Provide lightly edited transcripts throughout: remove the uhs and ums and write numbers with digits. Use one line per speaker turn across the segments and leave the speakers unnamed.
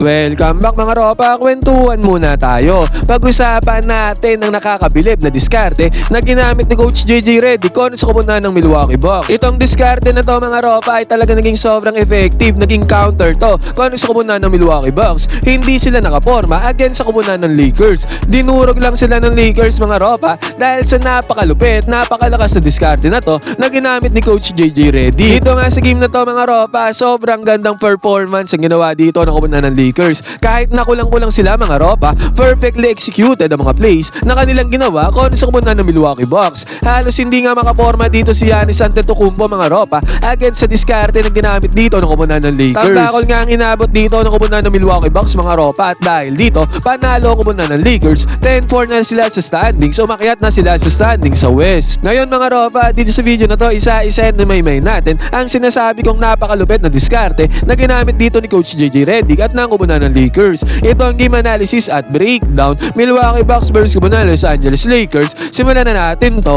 Welcome back mga ropa, kwentuhan muna tayo. Pag-usapan natin ang nakakabilib na diskarte na ginamit ni Coach JJ Redick sa koponan ng Milwaukee Bucks. Itong diskarte na to mga ropa ay talaga naging sobrang effective, naging counter to sa koponan ng Milwaukee Bucks. Hindi sila nakaporma against sa koponan ng Lakers. Dinurog lang sila ng Lakers mga ropa dahil sa napakalupit, napakalakas na diskarte na to na ginamit ni Coach JJ Redick. Dito nga sa game na to mga ropa, sobrang gandang performance ang ginawa dito ng koponan ng Lakers. Kahit nakulang-kulang sila mga ropa, perfectly executed ang mga plays na kanilang ginawa sa koponan ng Milwaukee Bucks. Halos hindi nga makaporma dito si Giannis Antetokounmpo mga ropa against sa diskarte na ginamit dito ng koponan ng Lakers. Tambakol nga ang inabot dito ng koponan ng Milwaukee Bucks mga ropa, at dahil dito panalo ang koponan ng Lakers. 10-4 na sila sa standings, umakyat na sila sa standings sa West. Ngayon mga ropa, dito sa video na to, isa-isa na may natin ang sinasabi kong napakalupit na diskarte na ginamit dito ni Coach JJ Redick at ng koponan ng Lakers. Ito ang game analysis at breakdown. Milwaukee Bucks versus koponan ng Los Angeles Lakers. Simulan na natin to.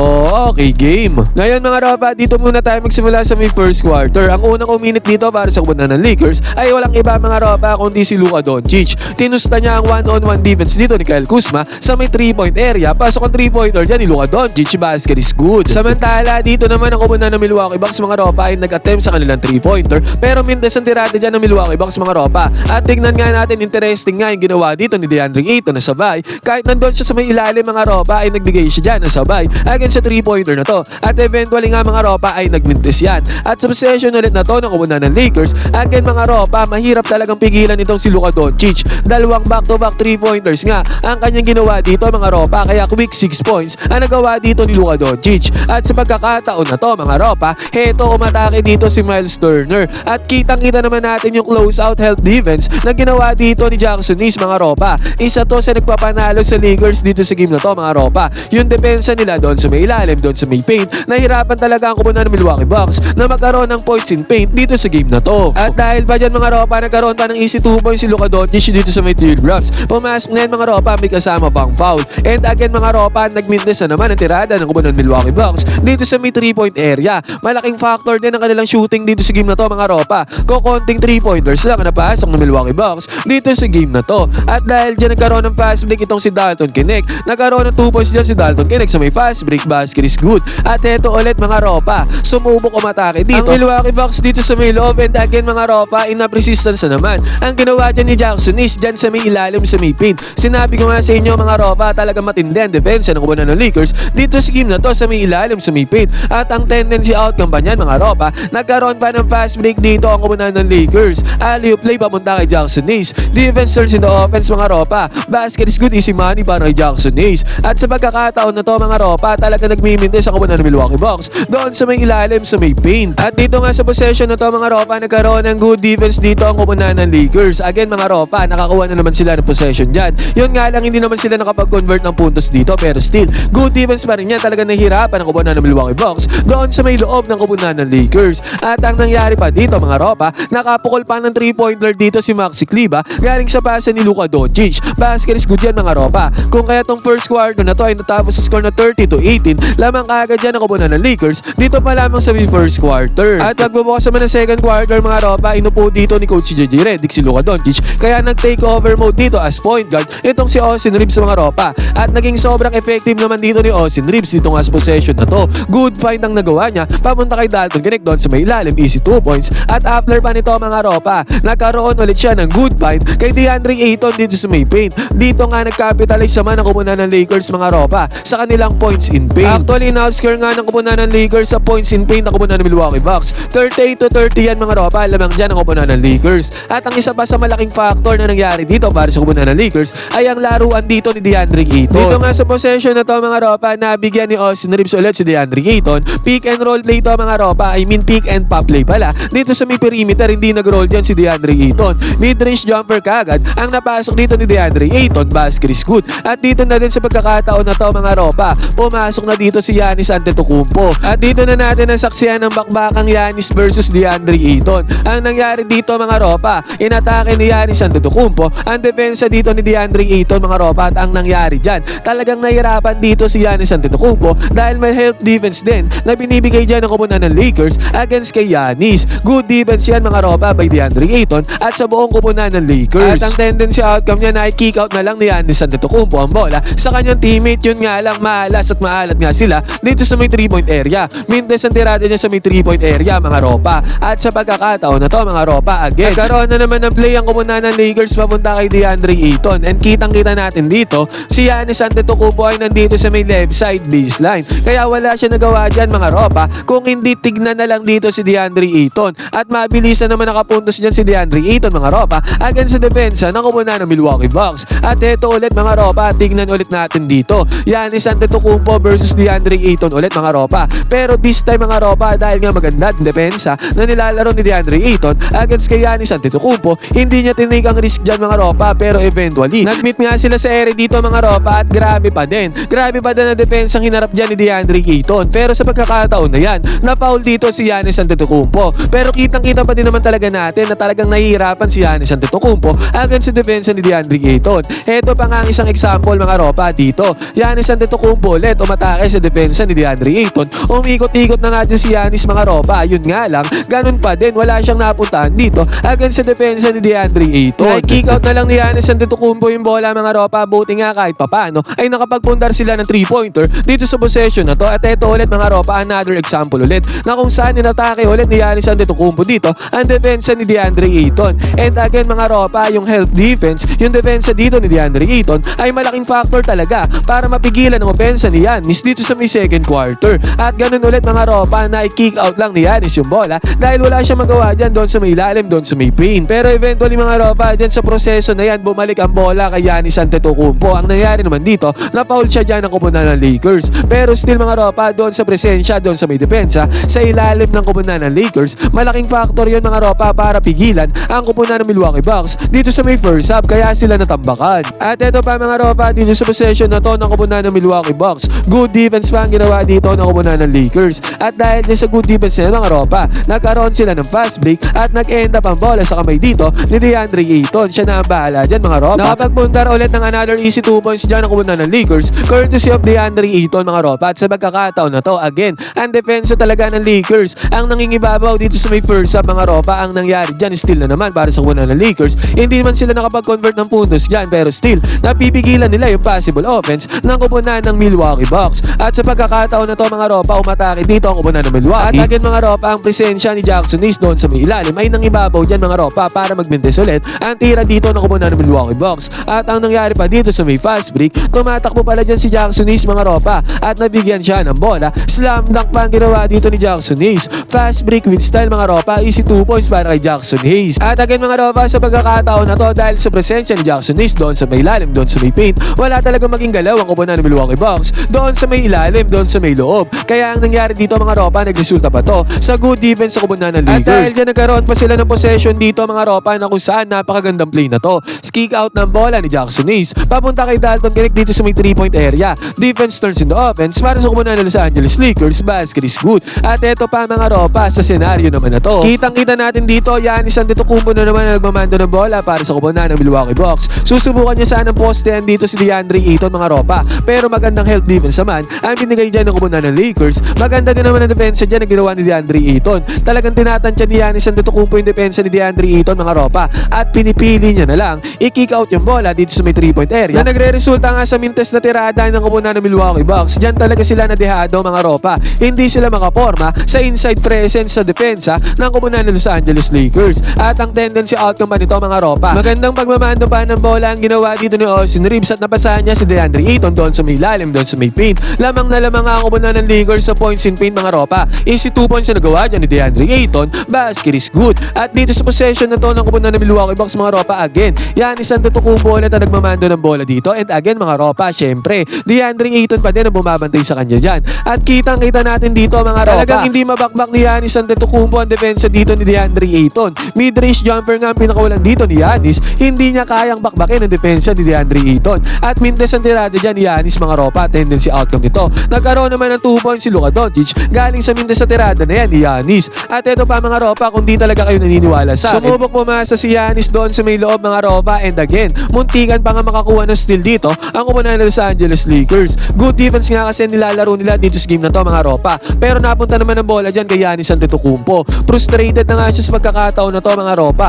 Okay, game. Ngayon mga ropa, dito muna tayo magsimula sa may first quarter. Ang unang uminit dito para sa koponan ng Lakers ay walang iba mga ropa kundi si Luka Doncic. Tinusta niya ang one-on-one defense dito ni Kyle Kuzma sa may 3-point area. Pasok ang 3-pointer dyan ni Luka Doncic. Basket is good. Samantala dito naman ang koponan ng Milwaukee Bucks mga ropa ay nag-attempt sa kanilang 3-pointer pero mintes ang tirada dyan ng Milwaukee Bucks mga ropa. At tingnan nga natin, interesting nga yung ginawa dito ni DeAndre Ayton na sabay. Kahit nandun siya sa may ilalim mga ropa ay nagbigay siya dyan na sabay against sa 3-pointer na to. At eventually nga mga ropa ay nagmintis yan. At sa possession ulit na to ng koponan ng Lakers, again mga ropa, mahirap talagang pigilan itong si Luka Doncic. Dalawang back-to-back 3-pointers nga ang kanyang ginawa dito mga ropa, kaya quick 6 points ang nagawa dito ni Luka Doncic. At sa pagkakataon na to mga ropa, heto umatake dito si Miles Turner. At kitang-kita naman natin yung close-out help defense na ginawa dito ni Jackson Hayes mga ropa. Isa to sa nagpapanalo sa Lakers dito sa game na to mga ropa. Yung depensa nila doon sa may ilalim, doon sa may paint, nahirapan talaga ang koponan ng Milwaukee Bucks na magkaroon ng points in paint dito sa game na to. At dahil ba dyan mga ropa, nagkaroon pa ng easy 2 points si Luka Doncic dito sa may drafts. Pumasok na yan mga ropa, may kasama pang foul. And again mga ropa, nagmintis na naman ang tirada ng koponan ng Milwaukee Bucks dito sa may 3-point area. Malaking factor din ang kanilang shooting dito sa game na to mga ropa. Kukonting 3-pointers lang ang napasok ng Milwaukee Bucks dito sa game na to. At dahil dyan nagkaroon ng fast break itong si Dalton Knecht, nagkaroon ng 2 points dyan si Dalton Knecht sa may fast break. Basket is good. At eto ulit mga ropa, sumubok umatake dito ang Milwaukee Bucks dito sa may loob. And again mga ropa, enough resistance na naman ang ginawa dyan ni Jackson Hayes dyan sa may ilalim sa may paint. Sinabi ko nga sa inyo mga ropa, talaga matindi ang defense ng koponan ng Lakers dito sa game na to sa may ilalim sa may paint. At ang tendency outcome ba niyan mga ropa, nagkaroon pa ng fast break dito ang koponan ng Lakers. Alley-oop play papunta kay Jackson Hayes. Defense turns into offense mga ropa. Basket is good, easy money para kay Jackson Hayes. At sa pagkakataon na to mga ropa, talaga nagmimintis ang koponan ng Milwaukee Bucks doon sa may ilalim sa may paint. At dito nga sa possession na to mga ropa, nagkaroon ng good defense dito ang koponan ng Lakers. Again mga ropa, nakakuha na naman sila ng possession dyan. Yun nga lang, hindi naman sila nakapag-convert ng puntos dito, pero still, good defense pa rin yan. Talaga nahihirapan ang koponan ng Milwaukee Bucks doon sa may loob ng koponan ng Lakers. At ang nangyari pa dito mga ropa, nakapukol pa ng 3-pointer dito si Maxi Kleber galing sa pasa ni Luka Doncic. Basket is good yan mga ropa. Kung kaya tong first quarter na to ay natapos sa score na 30-18, lamang kaagad yan ang koponan ng Lakers dito pa lamang sa first quarter. At magbubukas naman ng second quarter mga ropa, inupo dito ni Coach JJ Redick si Luka Doncic, kaya nag-take over mode dito as point guard itong si Austin Reeves mga ropa. At naging sobrang effective naman dito ni Austin Reeves dito nga sa possession na to. Good find ang nagawa niya papunta kay Dalton Knecht doon sa may ilalim, easy 2 points. At after pa nito mga ropa, nagkaroon ulit siya ng good find kay DeAndre Ayton dito sa may paint. Dito nga nag-capitalize naman ang koponan ng Lakers mga ropa sa kanilang points in paint. Actually, na-score nga ng koponan ng Lakers sa points in paint ang koponan ng Milwaukee Bucks. 38-30 yan mga ropa, lamang dyan ang koponan ng Lakers. At ang isa pa sa malaking factor na nangyari dito para sa koponan ng Lakers ay ang laruan dito ni DeAndre Ayton. Dito nga sa possession na to mga ropa, nabigyan ni Austin Reeves ulit si DeAndre Ayton. Pick and roll play to mga ropa, I mean pick and pop play pala. Dito sa may perimeter, hindi nag-roll dyan si DeAndre Ayton. Mid-range jumper kagad ang napasok dito ni DeAndre Ayton. Basket is good. At dito na din sa pagkakataon na to mga ropa, pumasok na dito si Giannis Antetokounmpo. At dito na natin nasaksihan ng bakbakang Giannis versus DeAndre Ayton. Ang nangyari dito mga ropa, inatake ni Giannis Antetokounmpo ang depensa dito ni DeAndre Ayton mga ropa. At ang nangyari dyan, talagang nahirapan dito si Giannis Antetokounmpo dahil may help defense din na binibigay dyan ng koponan ng Lakers against kay Giannis. Good defense yan mga ropa by DeAndre Ayton at sa buong koponan koponan ng Lakers. At ang tendency outcome niya na ay kick out na lang ni Giannis Antetokounmpo ang bola sa kanyang teammate. Yun nga lang, maalas at maalat nga sila dito sa may 3-point area. Mintes ang tirada niya sa may 3-point area mga ropa. At sa pagkakataon na to mga ropa, again, nagkaroon na naman ng play ang koponan ng Lakers papunta kay DeAndre Ayton. And kitang-kita natin dito, si Giannis Antetokounmpo ay nandito sa may left side baseline. Kaya wala siya nagawa dyan mga ropa kung hindi tignan na lang dito si DeAndre Ayton. At mabilisan naman nakapuntos dyan si DeAndre Ayton mga ropa against sa depensa ng koponan ng Milwaukee Bucks. At ito ulit mga ropa, tignan ulit natin dito. Giannis Antetokounmpo versus DeAndre Ayton ulit mga ropa. Pero this time mga ropa, dahil nga maganda ang depensa na nilalaro ni DeAndre Ayton against kay Giannis Antetokounmpo, hindi niya tinake ang risk dyan mga ropa. Pero eventually, nag-meet nga sila sa area dito mga ropa at grabe pa din. Grabe pa din ang depensang hinarap dyan ni DeAndre Ayton. Pero sa pagkakataon na yan, na-foul dito si Giannis Antetokounmpo. Pero kitang-kita pa din naman talaga natin na talagang nahihirapan si Giannis Antetokounmpo against sa depensa ni DeAndre Ayton. Ito pa nga ang isang example mga ropa dito. Giannis Antetokounmpo ulit umatake sa depensa ni DeAndre Ayton. Umikot-ikot na nga din si Giannis mga ropa. Yun nga lang, ganun pa din. Wala siyang napuntahan dito against sa depensa ni DeAndre Ayton. Kick out na lang ni Giannis Antetokounmpo yung bola mga ropa. Buti nga kahit papano ay nakapagpundar sila ng 3-pointer dito sa possession na to. At ito ulit mga ropa, another example ulit na kung saan inatake ulit ni Giannis Antetokounmpo dito ang depensa ni DeAndre Ayton. And again mga ropa, yung help defense, yung depensa dito ni DeAndre Ayton ay malaking factor talaga para mapigilan ang opensa ni Giannis dito sa may second quarter. At ganun ulit mga ropa na i-kick out lang ni Giannis yung bola dahil wala siyang magawa dyan doon sa may ilalim, doon sa may paint. Pero eventually mga ropa, dyan sa proseso na yan, bumalik ang bola kay Giannis Antetokounmpo. Ang nangyari naman dito, na-foul siya dyan ng koponan ng Lakers. Pero still mga ropa, doon sa presensya, doon sa may depensa, sa ilalim ng koponan ng Lakers, malaking factor yun mga ropa para pigilan ang koponan ng Milwaukee Bucks dito sa may first half, kaya sila natambakan. At ito pa mga ropa, dito sa possession na to ng koponan ng Milwaukee Bucks, good defense pa ang ginawa dito ng koponan ng Lakers. At dahil din sa good defense na mga ropa, nagkaroon sila ng fast break at nag-end up ang bola sa kamay dito ni DeAndre Ayton. Siya na ang bahala dyan mga ropa. Nakapagpundar ulit ng another easy 2 points dyan ang koponan ng Lakers courtesy of DeAndre Ayton mga ropa. At sa pagkakataon na to, again, ang depensa talaga ng Lakers ang nangingibabaw dito sa may first half mga ropa. Ang nangyari dyan, still na naman para sa koponan ng Lakers, hindi man sila nakapag-convert ng puntos dyan, pero still, napipigilan nila yung possible offense ng koponan ng Milwaukee Bucks. At sa pagkakataon na to mga ropa, umatake dito ang koponan ng Milwaukee. At again mga ropa, ang presensya ni Jackson Hayes doon sa may ilalim ay nangibabaw dyan mga ropa para magbintes ulit ang tira dito ng koponan ng Milwaukee Bucks. At ang nangyari pa dito sa may fast break, tumatakbo pala dyan si Jackson Hayes mga ropa at nabigyan siya ng bola. Slam dunk pa ang ginawa dito ni Jackson Hayes. Fast break with style mga ropa, easy 2 points para kay Jackson Hayes. At again mga ropa, sa pagkakataon na to, dahil sa presensya ni Jackson Hayes doon sa may ilalim, doon sa may paint, wala talagang maging galaw ang koponan ng Milwaukee Bucks doon sa may ilalim, doon sa may loob. Kaya ang nangyari dito mga ropa, nagresulta pa to sa good defense sa koponan ng Lakers. At dahil dyan nagkaroon pa sila ng possession dito mga ropa na kung saan napakagandang play na to. Kick out ng bola ni Jackson Hayes papunta kay Dalton Connect dito sa may 3-point area. Defense turns into offense para sa koponan ng Los Angeles Lakers. Basket is good. At eto pa mga ropa, sa senaryo naman na to, kitang-kita natin dito, Giannis Antetokounmpo na naman ang nagmamando ng bola para sa koponan ng Milwaukee Bucks. Susubukan niya sana ng postean dito si DeAndre Ayton mga ropa, pero magandang help defense naman ang binigay dyan ng koponan ng Lakers. Maganda din naman ang depensa dyan na ginawa ni DeAndre Ayton. Talagang tinatansya ni Giannis Antetokounmpo yung depensa ni DeAndre Ayton mga ropa at pinipili niya na lang i-kick out yung bola dito sa may 3-point area na nagre-resulta nga sa mintes na tirada ng koponan ng Milwaukee Bucks. Dyan talaga sila nadehado mga ropa. Hindi sila makaporma sa inside presence sa depensa ng koponan ng Los Angeles Lakers. At ang tendency outcome pa nito mga ropa, magandang pagmamando pa ng bola ang ginawa dito ni Austin Reeves at napasahan niya si DeAndre Ayton doon sa may ilalim, doon sa may paint. Lamang na lamang ang koponan ng Lakers sa points in paint mga ropa. Easy 2 points na nagawa dyan ni DeAndre Ayton. Basket is good. At dito sa possession na to ng koponan ng Milwaukee Bucks mga ropa, again, Giannis Antetokounmpo ulit ang nagmamando ng bola dito. And again mga ropa, syempre, DeAndre Ayton pa din ang bumabantay sa kanya dyan. At kitang-kita natin dito mga ropa, talagang hindi mabakbak ni Giannis Antetokounmpo ang depensa dito ni DeAndre Ayton. Mid-range jumper nga ang pinakawalan dito ni Giannis. Hindi niya kayang bakbakin ang depensa ni DeAndre Ayton. At mintes ang tirada dyan ni Giannis mga ropa, tendency outcome nito. Nagkaroon naman ng 2 points si Luka Doncic galing sa mintes sa tirada na yan ni Giannis. At ito pa mga ropa, kung di talaga kayo naniniwala sa akin, sumubok pumasa si Giannis doon sa may loob mga ropa. And again, muntikan pa nga makakuha ng steal dito ang koponan ng Los Angeles Lakers. Good defense nga kasi nilalaro nila dito sa game na to mga ropa. Pero napunta naman ang bola dyan kay Giannis Antetokounmpo. Frustrated na nga siya sa pagkakataon na to mga ropa.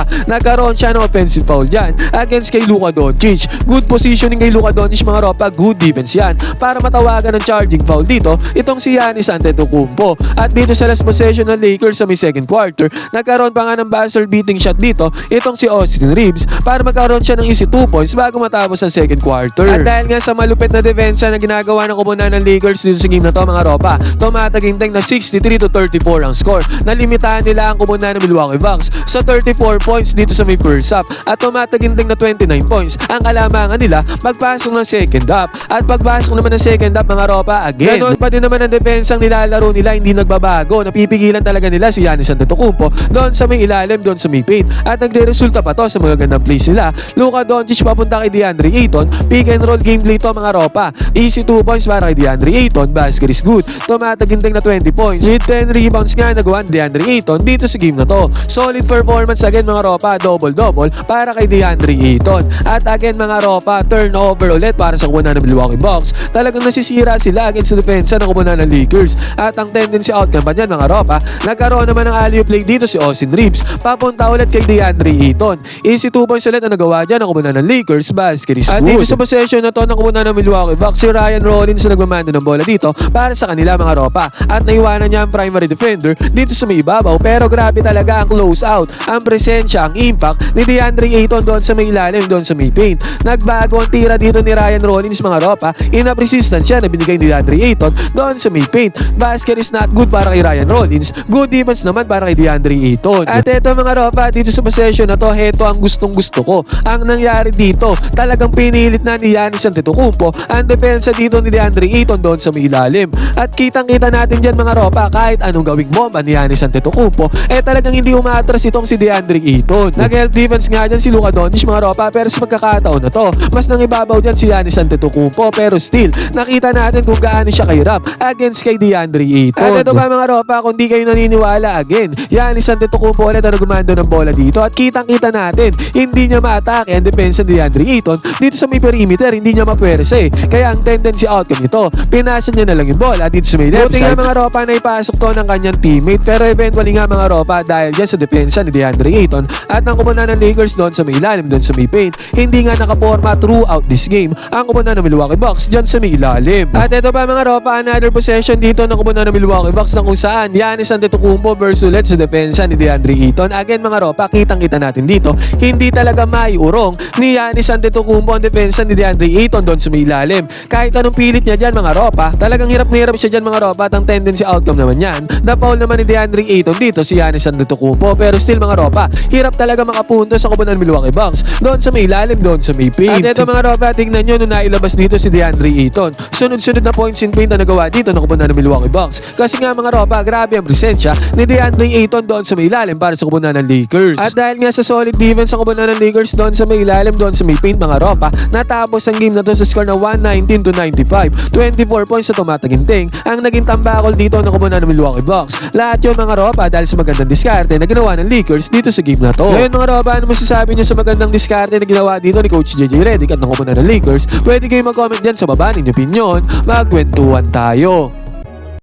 nagkaroon siya ng offensive foul dyan against kay Luka Doncic. Good positioning kay Luka Doncic mga ropa, good defense yan para matawagan ng charging foul dito itong si Giannis Antetokounmpo. At dito sa last possession ng Lakers sa may second quarter, nagkaroon pa nga ng buzzer beating shot dito itong si Austin Reeves para magkaroon siya ng easy 2 points bago matapos ang second quarter. At dahil nga sa malupit na depensa na ginagawa ng koponan ng Lakers dito sa game na to mga ropa, tumataginting na 63-34 ang score. Nalimitahan nila ang koponan ng Milwaukee Bucks sa 34 points dito sa may first half at tumataginting na 29 points ang kalamangan nila pagpasok ng second half. At pagpasok naman ng second half mga ropa, again, ganoon pa din naman ang depensang nilalaro nila, hindi nagbabago. Napipigilan talaga nila si Giannis Antetokounmpo doon sa may ilalim, doon sa may paint. At nagre-resulta pa to sa mga gandang plays nila. Luka Doncic papunta kay DeAndre Ayton, pick and roll gameplay to mga ropa. Easy 2 points para kay DeAndre Ayton, basket is good. Tumataginting na 20 points with 10 rebounds nga nagawa ni DeAndre Ayton dito sa game na to. Solid performance again mga ropa, double-double para kay DeAndre Ayton. At again mga ropa, turnover ulit para sa kupunan ng Milwaukee Bucks. Talagang nasisira sila against sa depensa ng kupunan ng Lakers. At ang tendency outcome pa dyan mga ropa, nagkaroon naman ng alley-oop play dito si Austin Reeves. Papunta ulit kay DeAndre Ayton. Easy 2 points ulit ang nagawa dyan ng kupunan ng Lakers, basket is good. At dito sa possession na to ng kupunan ng Milwaukee Bucks, si Ryan Rollins na nagmamando ng bola dito para sa kanila mga ropa. At naiwanan niya ang primary defender dito sa may ibabaw, pero grabe talaga ang close out, ang presensya, ang impact ni DeAndre Ayton doon sa may ilalim, doon sa may paint. Nagbago ang tira dito ni Ryan Rollins mga ropa, enough resistance siya na binigay ni DeAndre Ayton doon sa may paint. Basket is not good para kay Ryan Rollins, good defense naman para kay DeAndre Ayton. At eto mga ropa, dito sa possession na to, heto ang gustong gusto ko. Ang nangyari dito, talagang pinilit na ni Giannis Antetokounmpo ang depensa dito ni DeAndre Ayton doon sa may ilalim. At kitang-kita natin dyan mga ropa, kahit anong gawing bomba ni Giannis Antetokounmpo, talagang hindi umaatras itong si DeAndre Ayton. Nag-help defense nga dyan si Luka Doncic mga ropa, pero sa pagkakataon na to, mas nangibabaw dyan si Giannis Antetokounmpo, pero still, nakita natin kung gaano siya kahirap against kay DeAndre Ayton. At ito ba mga ropa, kung di kayo naniniwala, again, Giannis Antetokounmpo ulit ang nagumando ng bola dito at kitang-kita natin, hindi niya ma-atake ang depensa ni DeAndre Ayton dito sa may perimeter, hindi niya mapwersa Kaya ang tendency outcome nito, pinasa niya na lang yung bola dito sa may left side. Buti nga mga ropa na ipasok to ng kanyang teammate, pero eventually nga mga ropa, dahil dyan sa depensa ni DeAndre Ayton at ang kupunan ng Lakers doon sa may ilalim, doon sa may paint, hindi nga nakaporma throughout this game ang kupunan ng Milwaukee Bucks dyan sa may ilalim. At ito pa mga ropa, another possession dito ng kupunan ng Milwaukee Bucks na kung saan Giannis Antetokounmpo versus ulit sa depensa ni DeAndre Ayton. Again mga ropa, kitang-kita natin dito, hindi talaga maiurong ni Giannis Antetokounmpo ang depensa ni DeAndre Ayton doon sa may ilalim. Kahit anong pilit niya dyan mga ropa, talagang hirap na hirap siya dyan mga ropa. At ang tendency outcome naman yan, the foul naman ni DeAndre Ayton dito si Giannis Antetokounmpo, pero still mga ropa, hirap talaga makapunto sa kupunan ng Milwaukee Bucks doon sa may ilalim, doon sa may paint. At ito mga ropa, tignan nyo nung nailabas dito si DeAndre Ayton, sunod-sunod na points in paint na nagawa dito ng kupunan ng Milwaukee Bucks. Kasi nga mga ropa, grabe ang presensya ni DeAndre Ayton doon sa may ilalim para sa kupunan ng Lakers. At dahil nga sa solid defense sa kupunan ng Lakers doon sa may ilalim, doon sa may paint mga ropa, natapos ang game na to sa score na 119-95. 24 points na tumataginting ang naging tambakol dito ng kupunan ng Milwaukee Bucks. Lahat yun mga ropa dahil sa magandang diskarte na ginawa ng Lakers dito sa game na to. Ngayon mga ropa, ano masasabi nyo sa magandang diskarte na ginawa dito ni Coach JJ Redick at ng kupunan ng Lakers? Pwede kayo mag-comment dyan sa baba, ninyong opinion. Magkwentuhan tayo.